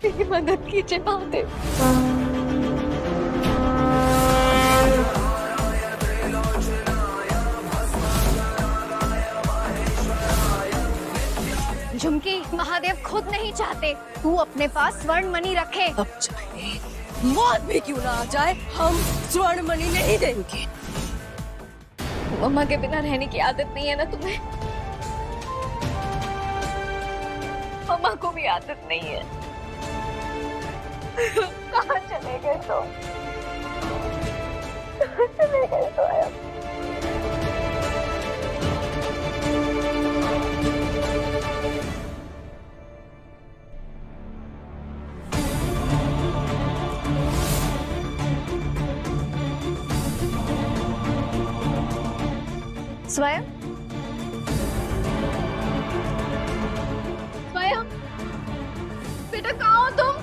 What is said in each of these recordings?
मेरी मदद कीजिए महादेव। झुमकी, महादेव खुद नहीं चाहते तू अपने पास स्वर्ण मणि रखे। अब चाहे मौत भी क्यों ना आ जाए, हम स्वर्ण मणि नहीं देंगे। मम्मा के बिना रहने की आदत नहीं है ना तुम्हें? मम्मा को भी आदत नहीं है। कहाँ चले गए तो? कहाँ चले गए तो अब? स्वयं, स्वयं, बेटा कहाँ हो तुम?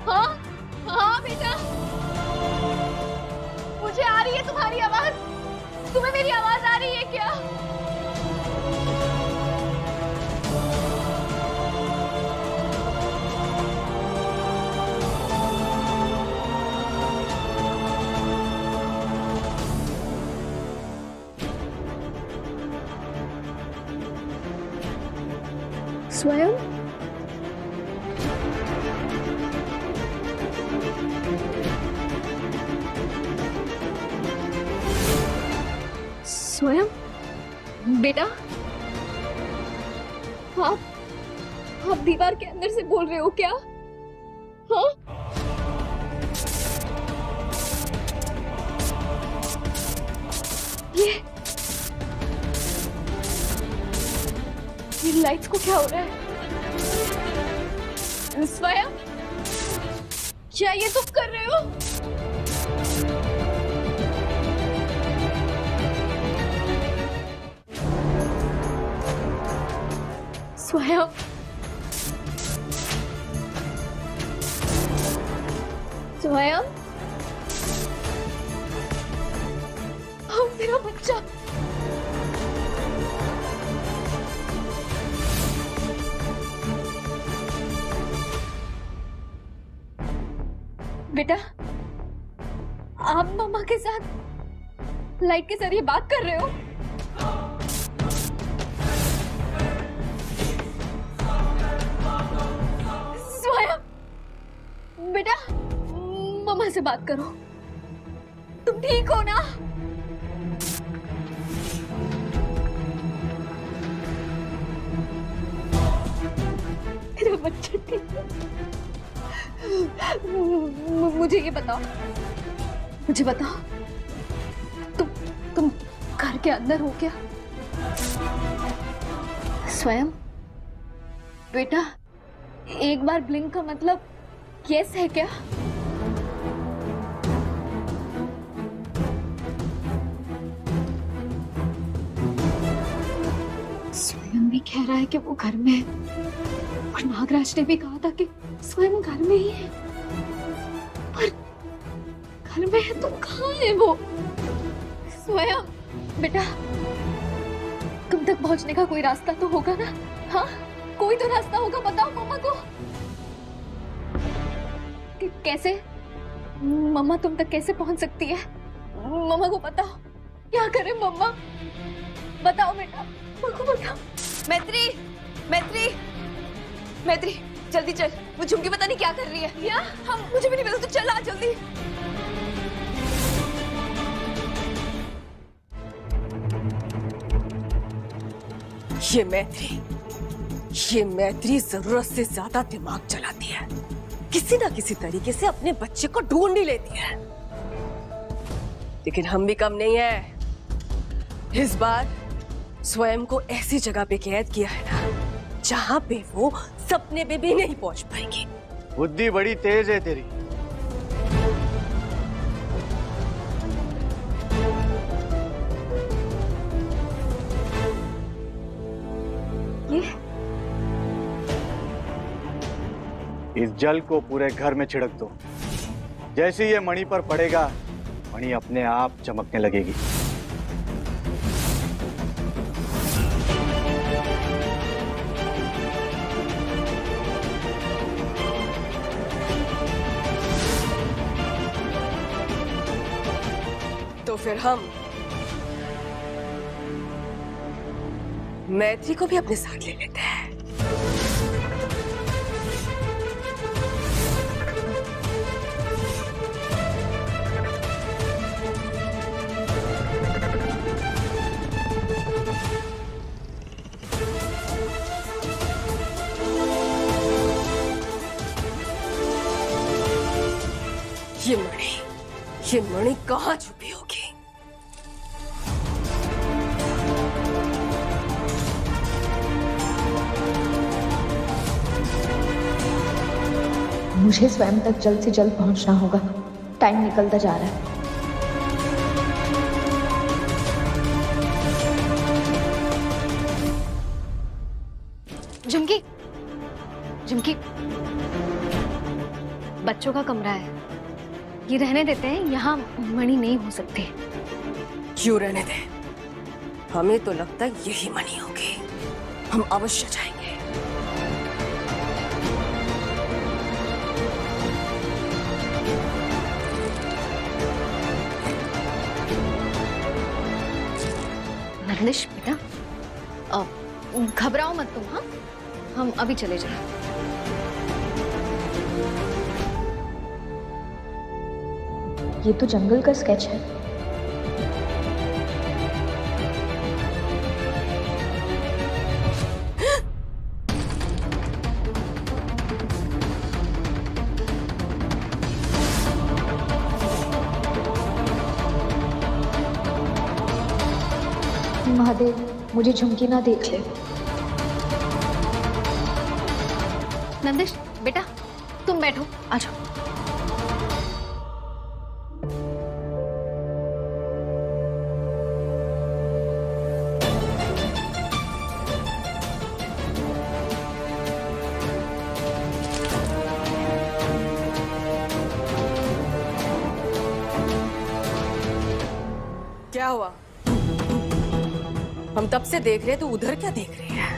हाँ हाँ बेटा, मुझे आ रही है तुम्हारी आवाज। तुम्हें मेरी आवाज आ रही है क्या? स्वयं, स्वयं, बेटा आप दीवार के अंदर से बोल रहे हो क्या? हाँ? ये लाइट्स को क्या हो रहा है? स्वयं, क्या ये तुम कर रहे हो? स्वयं, स्वयं, मेरा बच्चा। बेटा, आप मम्मा के साथ लाइट के जरिए बात कर रहे हो? स्वयं, बेटा, मम्मा से बात करो। तुम ठीक हो ना? मेरा बच्चा ठीक है। मुझे ये बताओ, मुझे बताओ, तुम घर के अंदर हो क्या? स्वयं, बेटा, एक बार ब्लिंक का मतलब यस है क्या? स्वयं भी कह रहा है कि वो घर में है, और नागराज ने भी कहा था कि स्वयं घर में ही है, पर घर में है तो कहाँ है वो? स्वयं, बेटा, तुम तक पहुंचने का कोई रास्ता तो होगा ना? हाँ, कोई तो रास्ता होगा, बताओ मम्मा को। कैसे मम्मा तुम तक कैसे पहुंच सकती है? मम्मा को बताओ, क्या करें मम्मा? बताओ बेटा, मम्मा को बताओ। मैत्री, मैत्री, मैत्री, जल्दी चल। वो झुमकी पता नहीं क्या कर रही है। या हम, मुझे भी नहीं पता, तो चल आ जल्दी। ये मैत्री जरूरत से ज्यादा दिमाग चलाती है। किसी ना किसी तरीके से अपने बच्चे को ढूंढ ही लेती है। लेकिन हम भी कम नहीं है। इस बार स्वयं को ऐसी जगह पे कैद किया है ना, जहां पे वो सपने पे भी नहीं पहुंच पाएगी। बुद्धि बड़ी तेज है तेरी। इस जल को पूरे घर में छिड़क दो। जैसे ये मणि पर पड़ेगा, मणि अपने आप चमकने लगेगी। फिर हम मैत्री को भी अपने साथ ले लेते हैं। ये मणि कहाँ छुपी होगी? मुझे स्वयं तक जल्द से जल्द पहुंचना होगा। टाइम निकलता जा रहा है। झुमकी, झुमकी, बच्चों का कमरा है, ये रहने देते हैं। यहाँ मणि नहीं हो सकते। क्यों रहने दे? हमें तो लगता है यही मणि होगी। हम अवश्य जाएंगे। नंदिश बेटा, घबराओ मत तुम। हाँ, हम अभी चले जाएं। ये तो जंगल का स्केच है। महादेव, मुझे झुमकी ना देख ले। नंदिश बेटा, तुम बैठो, आ जाओ। क्या हुआ? हम तब से देख रहे, तो उधर क्या देख रही है?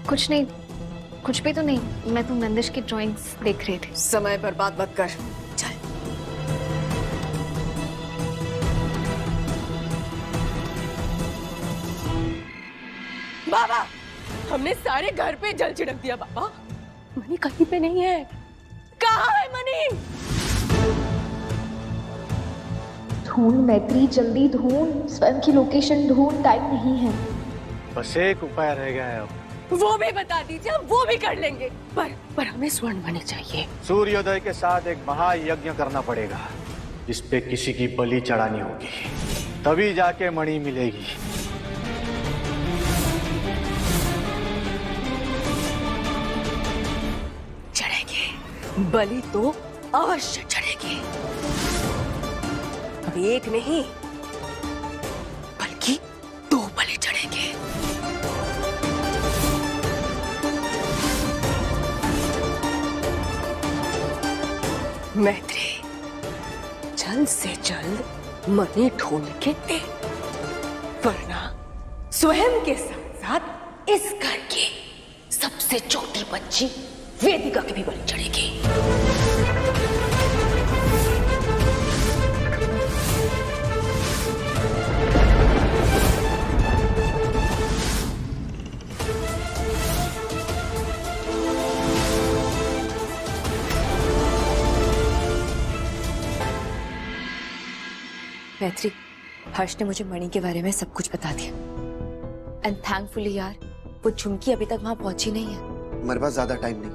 कुछ नहीं, कुछ भी तो नहीं। मैं तो नंदिश की ड्राइंग्स देख रही थी। समय पर बात मत कर, चल। बाबा, हमने सारे घर पे जल छिड़क दिया। बाबा, मणि कहीं पे नहीं है। कहाँ है मणि? ढूंढ मैत्री, जल्दी ढूंढ। स्वयं की लोकेशन ढूंढ, टाइम नहीं है। बस एक उपाय रह गया है अब। वो भी बता दीजिए, हम वो भी कर लेंगे। पर हमें स्वर्ण मणि चाहिए। सूर्योदय के साथ एक महायज्ञ करना पड़ेगा, जिस पे किसी की बलि चढ़ानी होगी, तभी जाके मणि मिलेगी। चढ़ेगी, बलि तो अवश्य चढ़ेगी। अब एक नहीं, बल्कि 2 बलि चढ़ेंगे। मैत्री, जल्द से जल्द मणि ढूंढ के दे, वरना स्वयं के साथ साथ इस घर की सबसे छोटी बच्ची वेदिका की भी बलि चढ़ेगी। मैत्री, हर्ष ने मुझे मणि के बारे में सब कुछ बता दिया। एंड थैंकफुली यार, वो झुमकी अभी तक वहां पहुंची नहीं है। हमारे पास ज्यादा टाइम नहीं।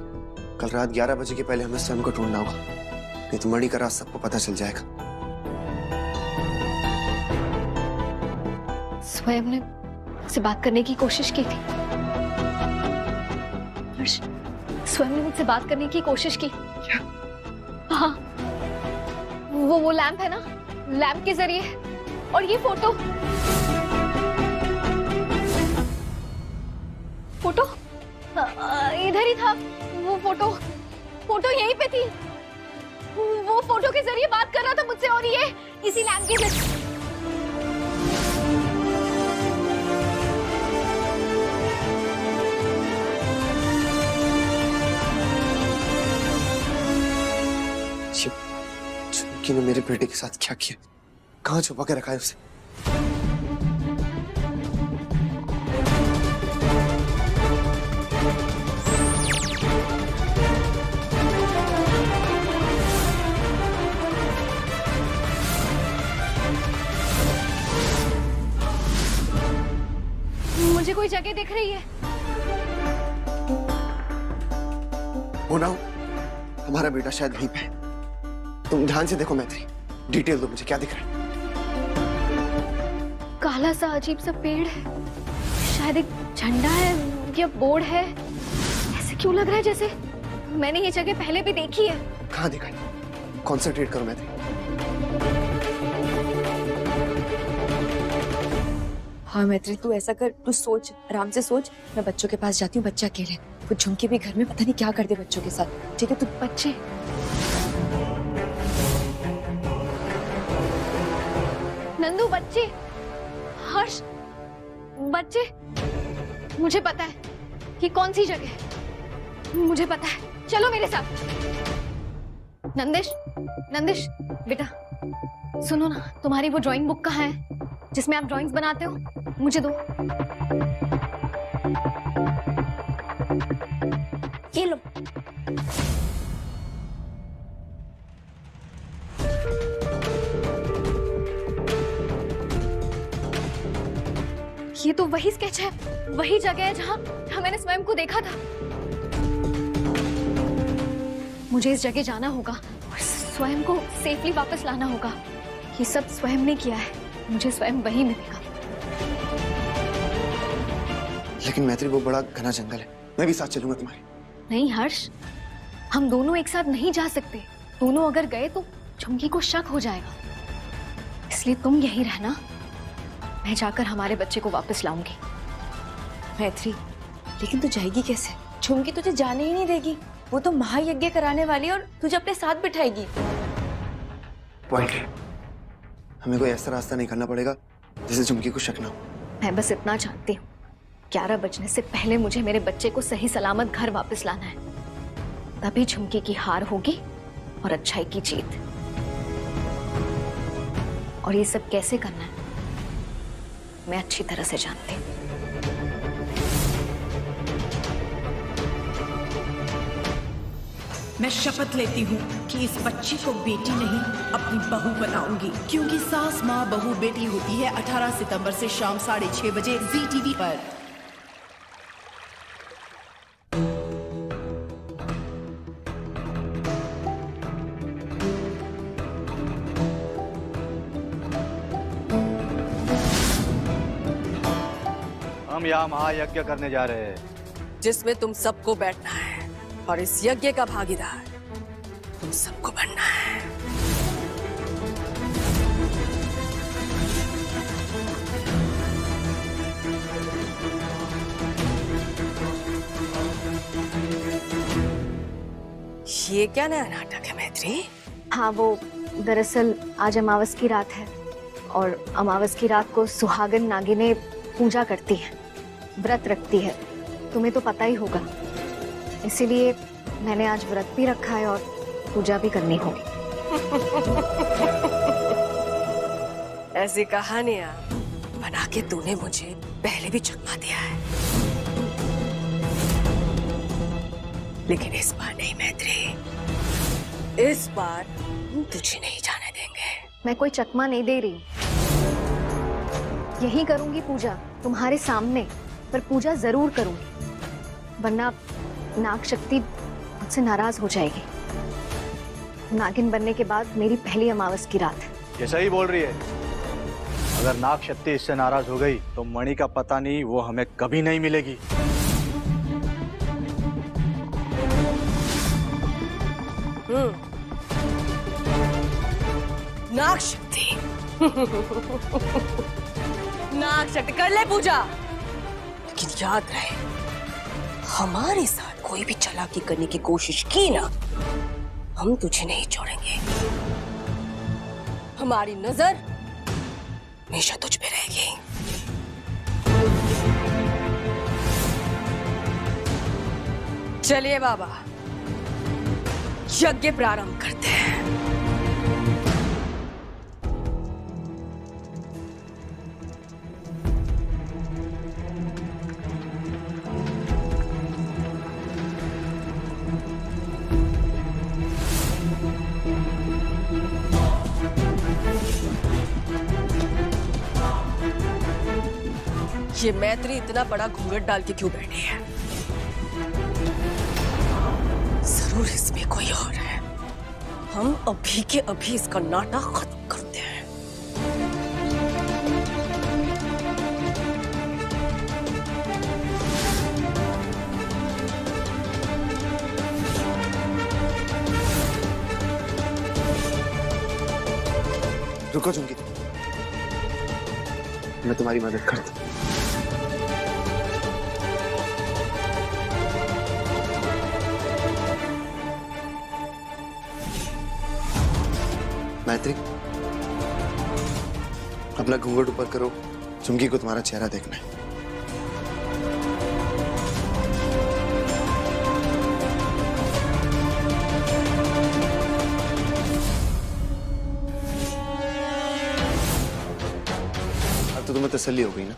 कल रात 11 बजे के पहले हमें स्वयं को ढूंढना होगा, नहीं तो मणि का राज सबको पता चल जाएगा। स्वयं ने मुझसे बात करने की कोशिश की थी। हर्ष, स्वयं ने मुझसे बात करने की कोशिश की। क्या? हाँ, वो लैंप है ना, लैंप के जरिए। और ये फोटो इधर ही था। वो फोटो यहीं पे थी। वो फोटो के जरिए बात कर रहा था मुझसे, और ये इसी लैंप के जरिए। झुमकी ने मेरे बेटे के साथ क्या किया? कहाँ छुपा के रखा है उसे? मुझे कोई जगह दिख रही है। वो ना हो, हमारा बेटा शायद वहीं पे है। तुम ध्यान से देखो मैत्री, डिटेल दो मुझे, क्या दिख रहा है? काला सा अजीब सा पेड़ है, शायद एक झंडा है या बोर्ड है। ऐसे क्यों लग रहा है जैसे मैंने ये जगह पहले भी देखी है। कहाँ देखा है? कॉन्सेंट्रेट करो मैत्री। हाँ मैत्री, तू ऐसा कर, तू सोच, आराम से सोच। मैं बच्चों के पास जाती हूँ, बच्चे अकेले। वो झुमकी भी घर में पता नहीं क्या कर दे बच्चों के साथ। ठीक है? तू बच्चे? नंदू, बच्चे? हर्ष, बच्चे? मुझे पता है कि कौन सी जगह है, मुझे पता है। चलो मेरे साथ। नंदिश, नंदिश बेटा, सुनो ना, तुम्हारी वो ड्राइंग बुक कहाँ है जिसमें आप ड्राइंग्स बनाते हो? मुझे दो। ये लो। ये तो वही स्केच है, वही जगह है जहाँ मैंने स्वयं को देखा था। मुझे इस जगह जाना होगा और स्वयं को सेफली वापस लाना होगा। ये सब स्वयं ने किया है, मुझे स्वयं वही मिलेगा। लेकिन मैत्री, वो बड़ा घना जंगल है, मैं भी साथ चलूंगा तुम्हारे। नहीं हर्ष, हम दोनों एक साथ नहीं जा सकते। दोनों अगर गए तो झुमकी को शक हो जाएगा, इसलिए तुम यहीं रहना, मैं जाकर हमारे बच्चे को वापस लाऊंगी। मैत्री, लेकिन तू जाएगी कैसे? झुमकी तुझे जाने ही नहीं देगी। वो तो महायज्ञ कराने वाली है और तुझे अपने साथ बिठाएगी। पॉइंट है, हमें कोई ऐसा रास्ता नहीं करना पड़ेगा जिससे झुमकी को शक ना हो। मैं बस इतना चाहती हूँ, 11 बजने से पहले मुझे मेरे बच्चे को सही सलामत घर वापस लाना है। तभी झुमकी की हार होगी और अच्छाई की जीत। और ये सब कैसे करना है मैं अच्छी तरह से जानती हूँ। मैं शपथ लेती हूँ कि इस बच्ची को बेटी नहीं अपनी बहू बनाऊंगी, क्योंकि सास माँ बहू बेटी होती है। 18 सितंबर से शाम 6:30 बजे ZTV पर। हम यहाँ महायज्ञ करने जा रहे हैं, जिसमें तुम सबको बैठना है और इस यज्ञ का भागीदार तुम सबको बनना है। ये क्या नया नाटक है मैत्री? हाँ, वो दरअसल आज अमावस की रात है और अमावस की रात को सुहागन नागिनें पूजा करती है, व्रत रखती है। तुम्हें तो पता ही होगा, इसीलिए मैंने आज व्रत भी रखा है और पूजा भी करनी होगी। ऐसी कहानियां बना के तूने मुझे पहले भी चकमा दिया है, लेकिन इस बार नहीं मैत्री, इस बार हम तुझे नहीं जाने देंगे। मैं कोई चकमा नहीं दे रही, यही करूंगी पूजा तुम्हारे सामने, पर पूजा जरूर करूंगी, वरना नाग शक्ति मुझसे नाराज हो जाएगी। नागिन बनने के बाद मेरी पहली अमावस की रात है। ये सही बोल रही है। अगर नाग शक्ति इससे नाराज हो गई तो मणि का पता नहीं, वो हमें कभी नहीं मिलेगी। नाग शक्ति नाग शक्ति कर ले पूजा, लेकिन याद रहे, हमारे साथ कोई भी चालाकी करने की कोशिश की ना, हम तुझे नहीं छोड़ेंगे। हमारी नजर हमेशा तुझ पे रहेगी। चलिए बाबा, यज्ञ प्रारंभ करते हैं। ये मैत्री इतना बड़ा घूंघट डाल के क्यों बैठी है? जरूर इसमें कोई और है। हम अभी के अभी इसका नाटक खत्म करते हैं। रुको झुमकी, मैं तुम्हारी मदद करता हूँ। मैत्री, अपना घूंघट ऊपर करो, झुमकी को तुम्हारा चेहरा देखना है। अब तो तुम्हें तसल्ली हो गई ना?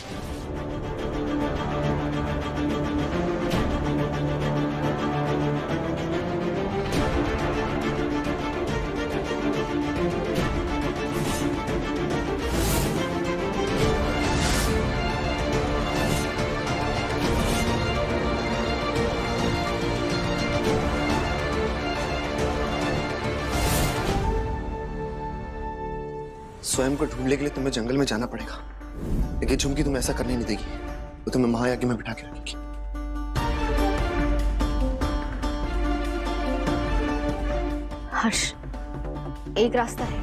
स्वयं को ढूंढने के लिए तुम्हें जंगल में जाना पड़ेगा, लेकिन झुमकी तुम्हें ऐसा करने नहीं देगी। वो तुम्हें महायज्ञ में बिठा के रखेगी। हर्ष, एक रास्ता है।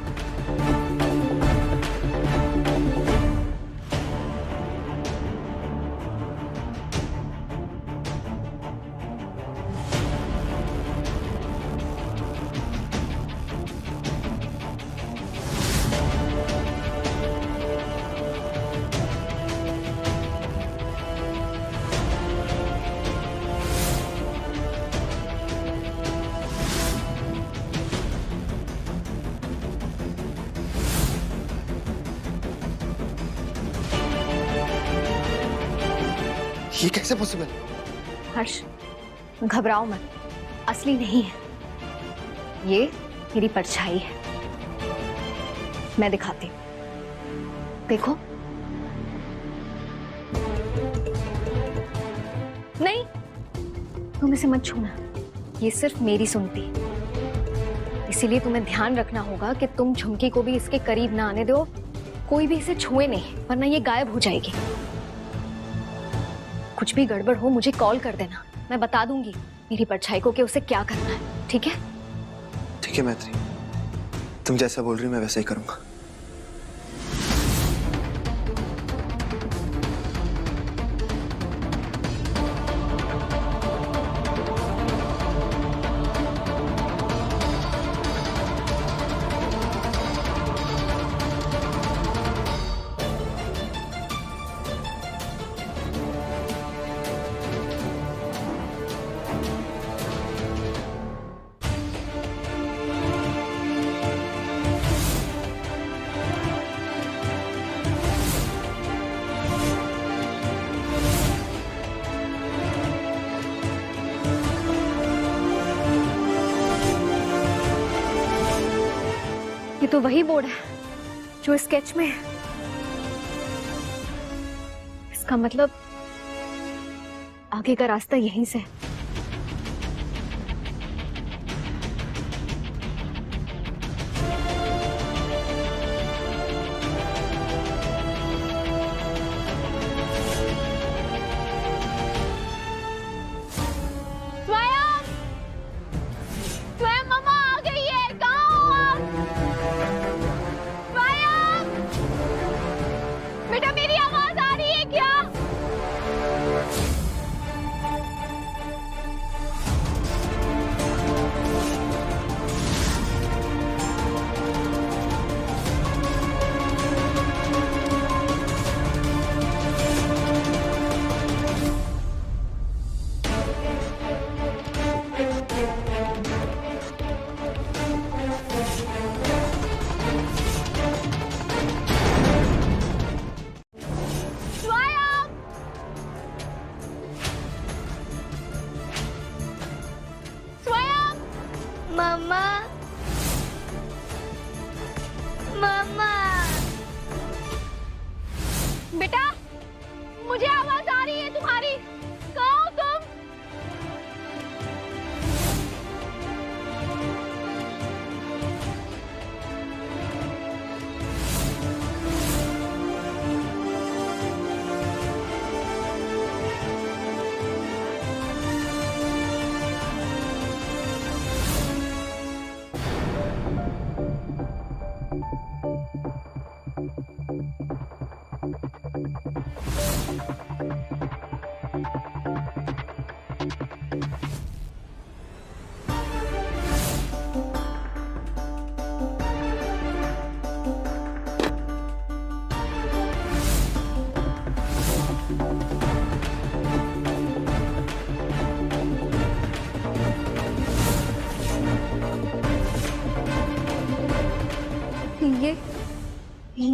ये कैसे पॉसिबल? हर्ष, घबराओ मत, असली नहीं है ये, मेरी परछाई है। मैं दिखाती हूँ, देखो। नहीं, तुम इसे मत छूना, ये सिर्फ मेरी सुनती, इसीलिए तुम्हें ध्यान रखना होगा कि तुम झुमकी को भी इसके करीब ना आने दो। कोई भी इसे छुए नहीं, वरना ये गायब हो जाएगी। कुछ भी गड़बड़ हो मुझे कॉल कर देना, मैं बता दूंगी मेरी परछाई को कि उसे क्या करना है, ठीक है? ठीक है मैत्री, तुम जैसा बोल रही हो मैं वैसा ही करूंगा। ये तो वही बोर्ड है जो स्केच में है। इसका मतलब आगे का रास्ता यहीं से है। स्वयं मम्मा आ गई है, कहाँ हो आप? स्वयं बेटा, मेरी आवाज आ रही है क्या? मम्मा, मम्मा, बेटा मुझे आ रही है तुम्हारी? कहो तुम।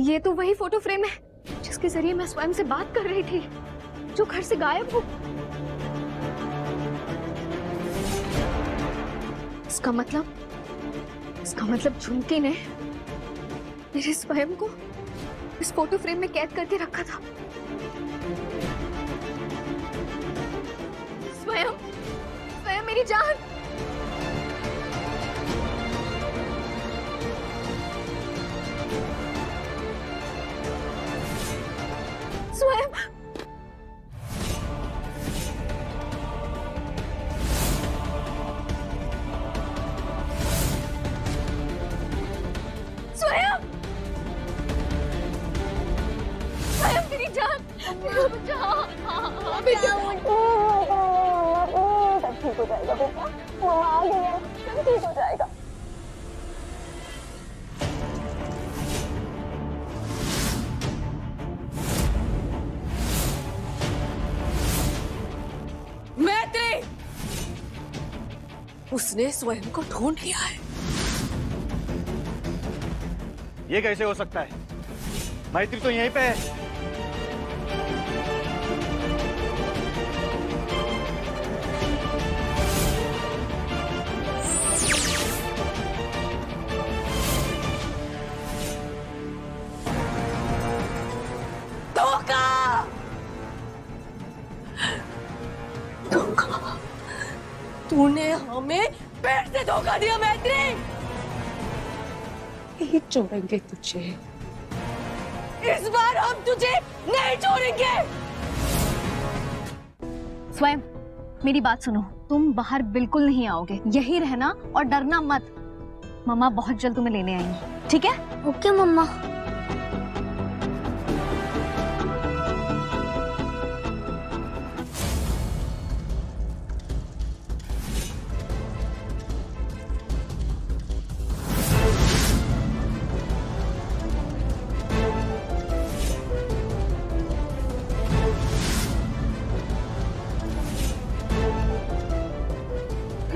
ये तो वही फोटो फ्रेम है जिसके जरिए मैं स्वयं से बात कर रही थी, जो घर से गायब हो। इसका मतलब झुमकी ने मेरे स्वयं को इस फोटो फ्रेम में कैद करके रखा था। स्वयं मेरी जान। स्वयं मेरी जान। सब ठीक हो जाएगा बेटा, वो आ गई है, सब ठीक हो जाएगा। मैत्री, उसने स्वयं को ढूंढ लिया है। ये कैसे हो सकता है? मैत्री तो यहीं पे है। तूने हमें फिर से धोखा दिया मैत्री। नहीं छोड़ेंगे तुझे, इस बार हम तुझे नहीं छोड़ेंगे। स्वयं मेरी बात सुनो, तुम बाहर बिल्कुल नहीं आओगे, यही रहना और डरना मत। मम्मा बहुत जल्द तुम्हें लेने आएंगी, ठीक है? ओके मम्मा।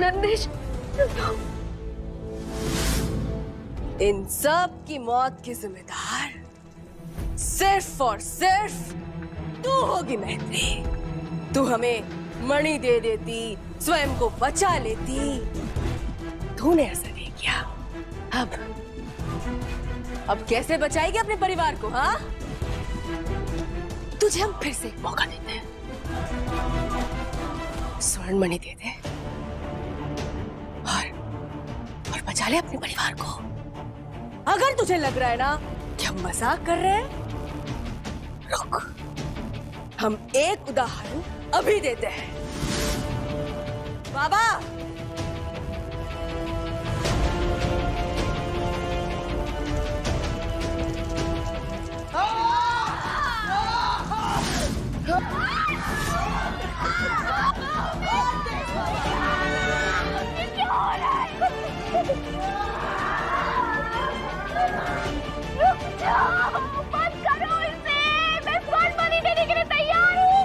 नंदेश, इन सब की मौत की जिम्मेदार सिर्फ और सिर्फ तू होगी मैत्री। तू हमें मणि दे देती, स्वयं को बचा लेती। तूने ऐसा नहीं किया। अब कैसे बचाएगी अपने परिवार को? हाँ, तुझे हम फिर से एक मौका देते हैं। स्वर्ण मणि दे दे और बचा ले अपने परिवार को। अगर तुझे लग रहा है ना कि हम मजाक कर रहे हैं, रुक, हम एक उदाहरण अभी देते हैं। बाबा, मत करो इसे, मैं स्वर्ण मणि देने के लिए तैयार हूँ।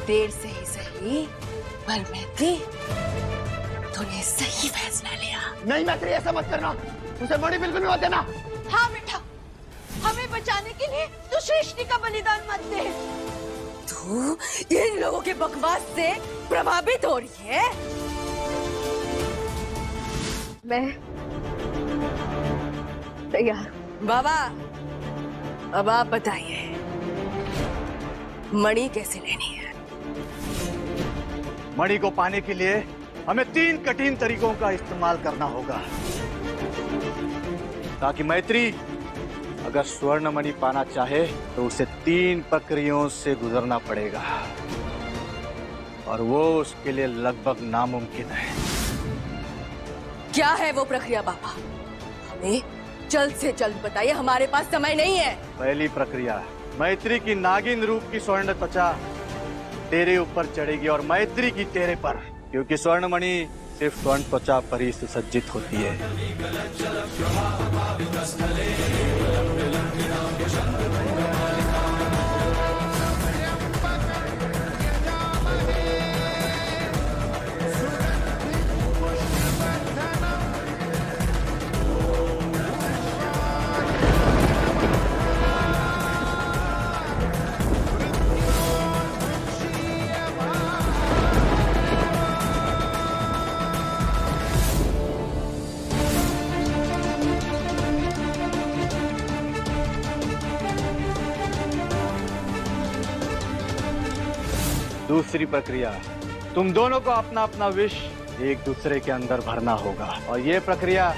देर से ही सही, पर मैत्री तूने सही फैसला लिया। नहीं मैत्री, ऐसा मत करना, उसे मणि बिल्कुल भी मत देना। हाँ बेटा, हमें बचाने के लिए तू सृष्टि का बलिदान मत दे। तू इन लोगों के बकवास से प्रभावित हो रही है। तैयार। बाबा, अब आप बताइए मणि कैसे लेनी है? मणि को पाने के लिए हमें 3 कठिन तरीकों का इस्तेमाल करना होगा, ताकि मैत्री अगर स्वर्ण मणि पाना चाहे तो उसे 3 प्रक्रियाओं से गुजरना पड़ेगा, और वो उसके लिए लगभग नामुमकिन है। क्या है वो प्रक्रिया बाबा? हमें जल्द से जल्द बताइए, हमारे पास समय नहीं है। पहली प्रक्रिया, मैत्री की नागिन रूप की स्वर्ण त्वचा तेरे ऊपर चढ़ेगी और मैत्री की तेरे पर, क्योंकि स्वर्ण मणि सिर्फ स्वर्ण त्वचा पर ही सुसज्जित होती है। दूसरी प्रक्रिया, तुम दोनों को अपना अपना विष एक दूसरे के अंदर भरना होगा, और ये प्रक्रिया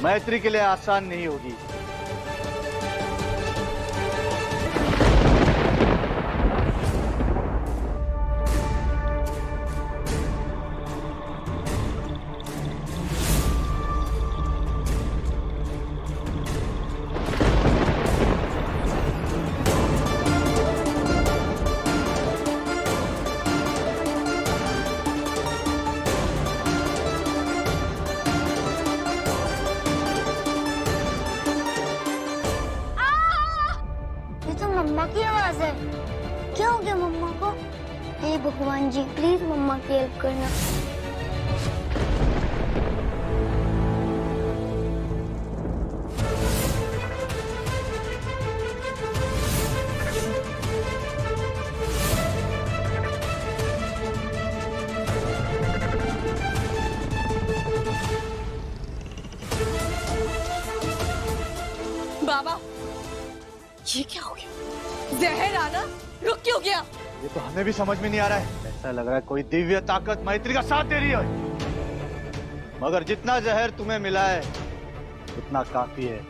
मैत्री के लिए आसान नहीं होगी। मम्मा की आवाज है। क्या हो गया मम्मा को? हे भगवान जी, प्लीज मम्मा की हेल्प करना। बाबा, ये क्या हो गया? जहर आना रुक क्यों गया? ये तो हमें भी समझ में नहीं आ रहा है। ऐसा लग रहा है कोई दिव्य ताकत मैत्री का साथ दे रही है, मगर जितना जहर तुम्हें मिला है उतना काफी है।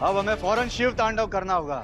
अब हमें फौरन शिव तांडव करना होगा।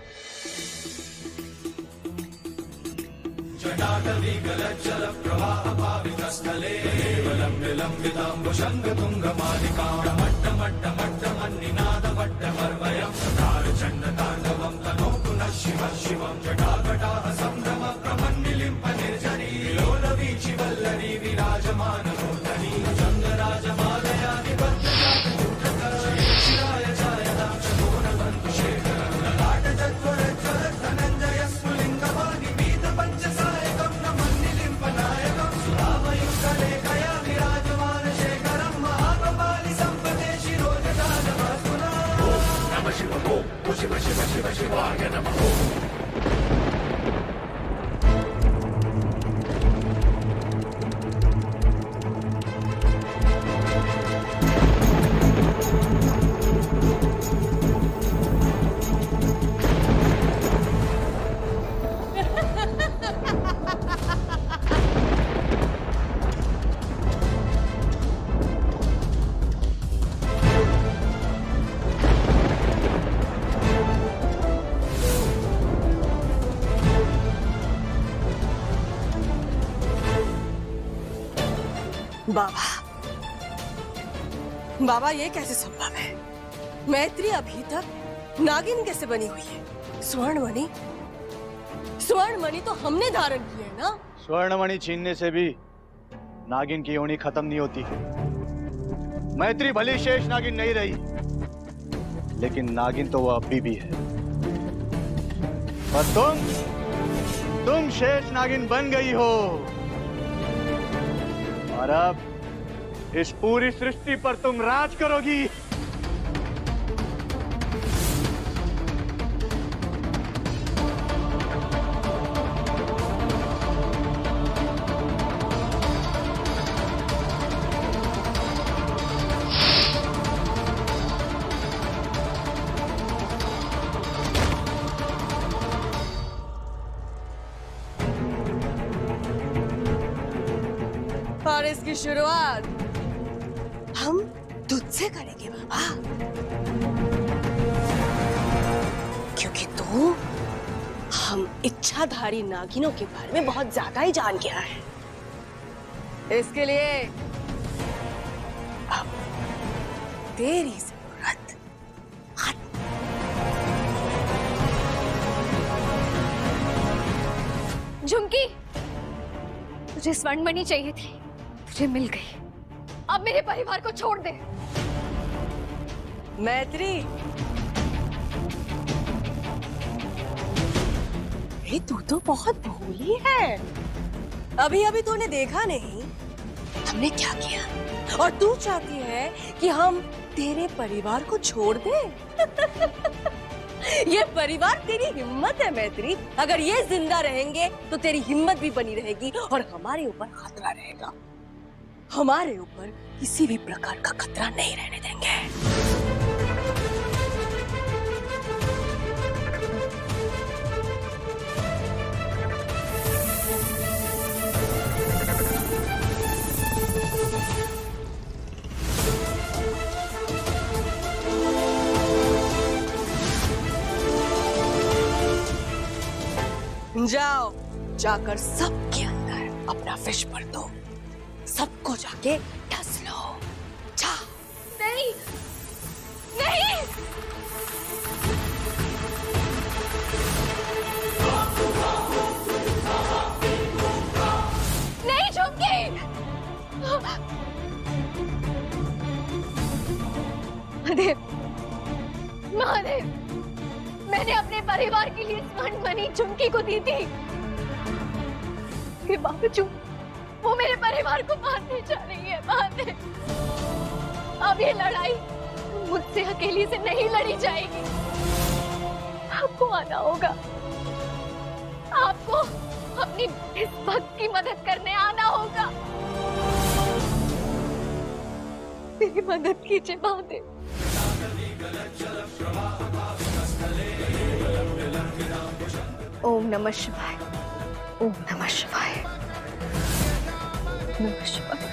बाबा, ये कैसे संभव है? मैत्री अभी तक नागिन कैसे बनी हुई है? स्वर्ण मणि तो हमने धारण की है ना? स्वर्ण मणि छीनने से भी नागिन की योनि खत्म नहीं होती। मैत्री भली शेष नागिन नहीं रही, लेकिन नागिन तो वो अभी भी है। और तुम शेष नागिन बन गई हो, और अब इस पूरी सृष्टि पर तुम राज करोगी। और इसकी शुरुआत हम तुझसे करेंगे बाबा, क्योंकि तू हम इच्छाधारी नागिनों के बारे में बहुत ज्यादा ही जान गया है। इसके लिए अब तेरी जरूरत झुमकी, तुझे स्वर्ण मणि चाहिए थी, तुझे मिल गई। अब मेरे परिवार को छोड़ दे। मैत्री, तू तो बहुत भोली है। अभी अभी तूने देखा नहीं हमने क्या किया, और तू चाहती है कि हम तेरे परिवार को छोड़ दें? ये परिवार तेरी हिम्मत है मैत्री। अगर ये जिंदा रहेंगे तो तेरी हिम्मत भी बनी रहेगी और हमारे ऊपर खतरा रहेगा। हमारे ऊपर किसी भी प्रकार का खतरा नहीं रहने देंगे। जाओ, जाकर सबके अंदर अपना विष भर दो, सबको जाके ढस लो। जाओ। नहीं, नहीं, नहीं झुमकी। महादेव, महादेव, मैंने अपने परिवार के लिए स्वर्ण मणि झुमकी को दी थी, के बावजूद वो मेरे परिवार को मारने जा रही है। महादेव, अब ये लड़ाई मुझसे अकेली से नहीं लड़ी जाएगी। आपको आना होगा, आपको अपनी इस भक्त की मदद करने आना होगा। मेरी मदद कीजिए महादेव। ओम नमः शिवाय, ओम नमः शिवाय, नमः शिवाय।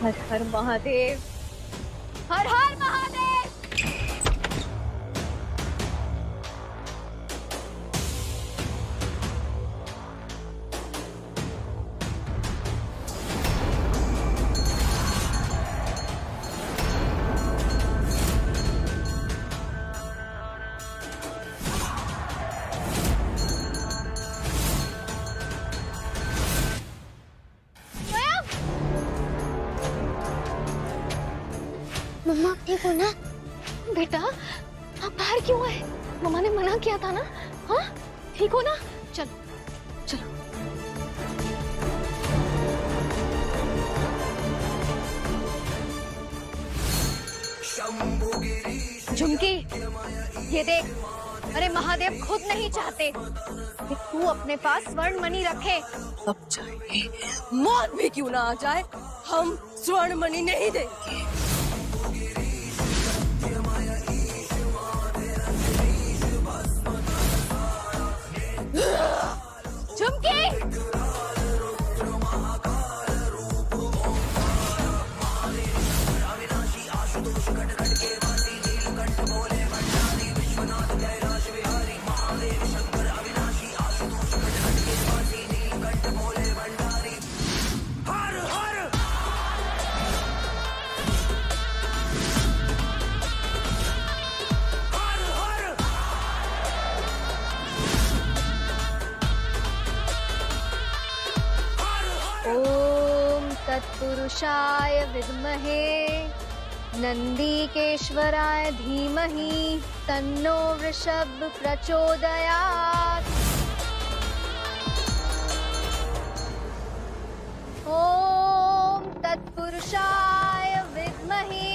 हर हर महादेव, हर हर महादेव। मम्मा ठीक हो ना? बेटा, आप बाहर क्यों आए? मम्मा ने मना किया था ना। हाँ, ठीक हो ना? चलो, चलो। झुमकी, ये देख, अरे महादेव खुद नहीं चाहते कि तू अपने पास स्वर्ण मणि रखे। अब चाहे मौत भी क्यों ना आ जाए, हम स्वर्ण मणि नहीं देंगे। झुमकी, तत्पुरुषाय विद्महे नंदीकेश्वराय धीमहि तन्नो वृषभ प्रचोदयात्। तत्पुरुषाय विद्महे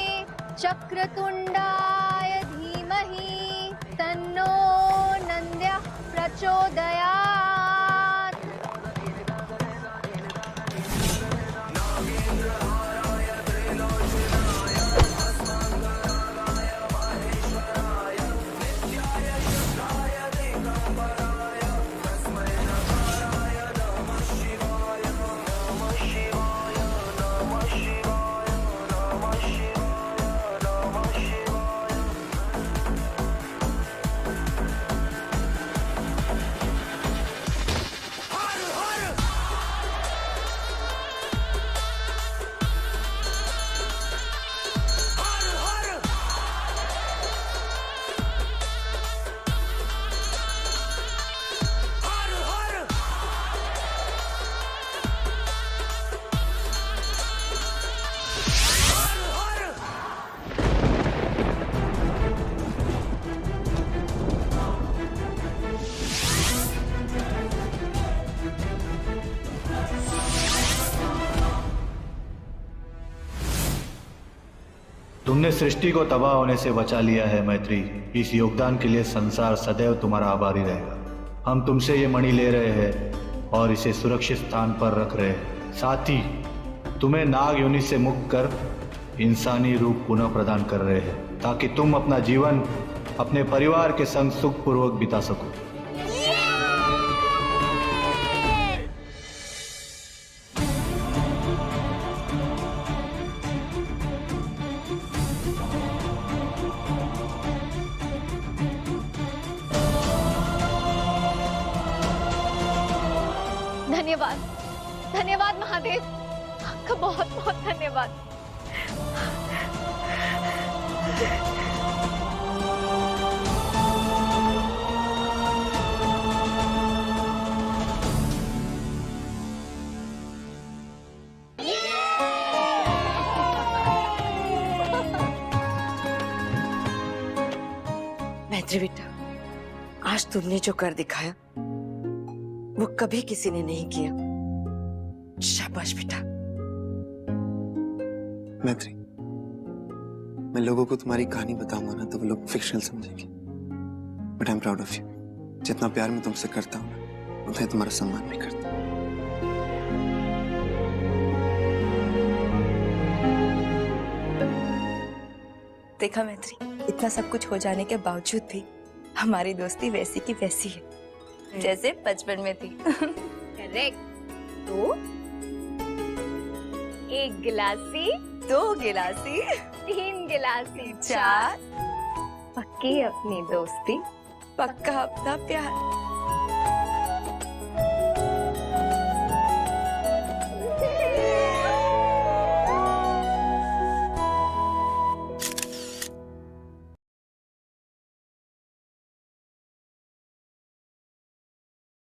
चक्रतुंडाय धीमहि तन्नो नन्द्यः प्रचोदयात्। तुमने सृष्टि को तबाह होने से बचा लिया है मैत्री। इस योगदान के लिए संसार सदैव तुम्हारा आभारी रहेगा। हम तुमसे ये मणि ले रहे हैं और इसे सुरक्षित स्थान पर रख रहे हैं। साथ ही तुम्हें नाग योनि से मुक्त कर इंसानी रूप पुनः प्रदान कर रहे हैं, ताकि तुम अपना जीवन अपने परिवार के संग सुखपूर्वक बिता सको। धन्यवाद, धन्यवाद महादेव, आपका बहुत बहुत धन्यवाद। मैत्री बेटा, आज तुमने जो कर दिखाया वो कभी किसी ने नहीं किया। शाबाश बेटा। मैत्री, मैं लोगों को तुम्हारी कहानी बताऊंगा ना तो वो लोग फिक्शनल समझेंगे, but I am proud of you. जितना प्यार मैं तुमसे करता हूँ ना, उतना ही तुम्हारा सम्मान भी करता हूँ। देखा मैत्री, इतना सब कुछ हो जाने के बावजूद भी हमारी दोस्ती वैसी की वैसी है जैसे बचपन में थी। करेक्ट। तो एक गिलासी, 2 गिलासी, 3 गिलासी, 4, पक्की अपनी दोस्ती, पक्का अपना प्यार।